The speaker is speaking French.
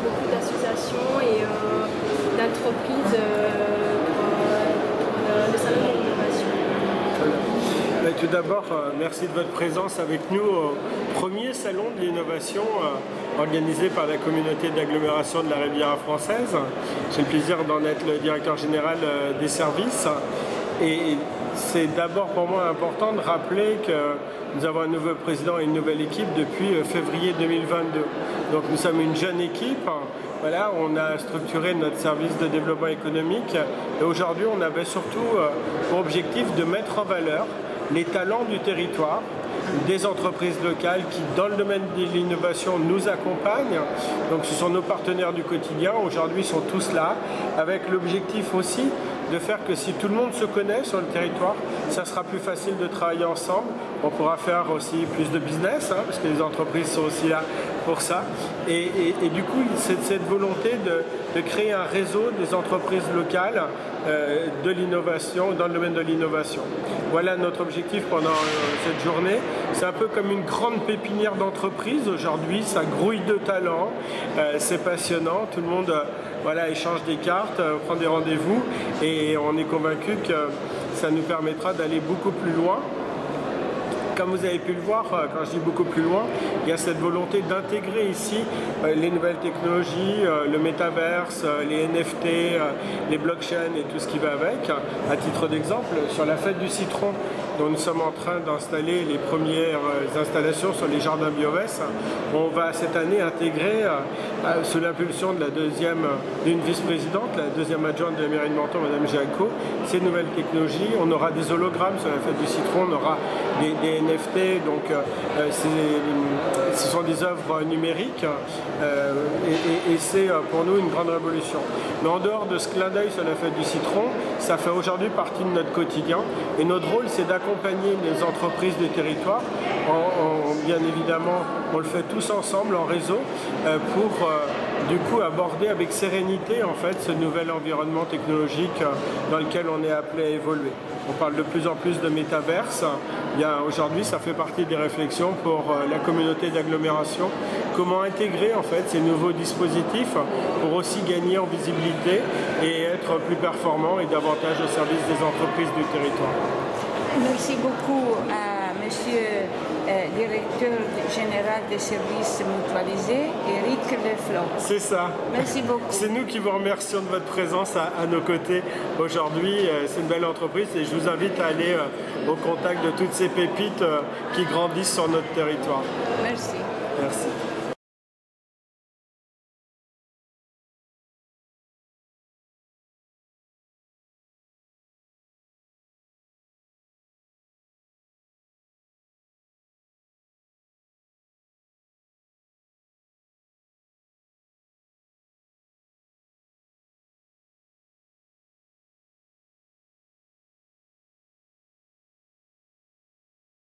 beaucoup d'associations et d'entreprises pour le salon de l'innovation. Tout d'abord, merci de votre présence avec nous au premier salon de l'innovation organisé par la communauté d'agglomération de la Riviera française. J'ai le plaisir d'en être le directeur général des services. Et c'est d'abord pour moi important de rappeler que nous avons un nouveau président et une nouvelle équipe depuis février 2022. Donc nous sommes une jeune équipe. Voilà, on a structuré notre service de développement économique et aujourd'hui on avait surtout pour objectif de mettre en valeur les talents du territoire, des entreprises locales qui, dans le domaine de l'innovation, nous accompagnent. Donc ce sont nos partenaires du quotidien, aujourd'hui sont tous là, avec l'objectif aussi de faire que si tout le monde se connaît sur le territoire, ça sera plus facile de travailler ensemble. On pourra faire aussi plus de business, parce que les entreprises sont aussi là pour ça. Et du coup, c'est cette volonté de créer un réseau des entreprises locales de l'innovation, dans le domaine de l'innovation. Voilà notre objectif pendant cette journée. C'est un peu comme une grande pépinière d'entreprise. Aujourd'hui, ça grouille de talents, c'est passionnant. Tout le monde voilà, échange des cartes, prend des rendez-vous et on est convaincu que ça nous permettra d'aller beaucoup plus loin. Comme vous avez pu le voir, quand je dis beaucoup plus loin, il y a cette volonté d'intégrer ici les nouvelles technologies, le métaverse, les NFT, les blockchains et tout ce qui va avec. À titre d'exemple, sur la fête du citron, dont nous sommes en train d'installer les premières installations sur les jardins BioVest, on va cette année intégrer, sous l'impulsion de d'une vice-présidente, la deuxième adjointe de la mairie de Menton, Mme Giaco, ces nouvelles technologies. On aura des hologrammes sur la fête du citron, on aura des NFT, donc ce sont des œuvres numériques et c'est pour nous une grande révolution. Mais en dehors de ce clin d'œil sur la fête du citron, ça fait aujourd'hui partie de notre quotidien et notre rôle c'est d'accompagner les entreprises du territoire. Bien évidemment, on le fait tous ensemble en réseau pour du coup aborder avec sérénité en fait ce nouvel environnement technologique dans lequel on est appelé à évoluer. On parle de plus en plus de métaverse. Aujourd'hui, ça fait partie des réflexions pour la communauté d'agglomération. Comment intégrer en fait ces nouveaux dispositifs pour aussi gagner en visibilité et être plus performant et davantage au service des entreprises du territoire. Merci beaucoup à Monsieur directeur général des services mutualisés, Éric Leflot. C'est ça. Merci beaucoup. C'est nous qui vous remercions de votre présence à nos côtés aujourd'hui. C'est une belle entreprise et je vous invite à aller au contact de toutes ces pépites qui grandissent sur notre territoire. Merci. Merci.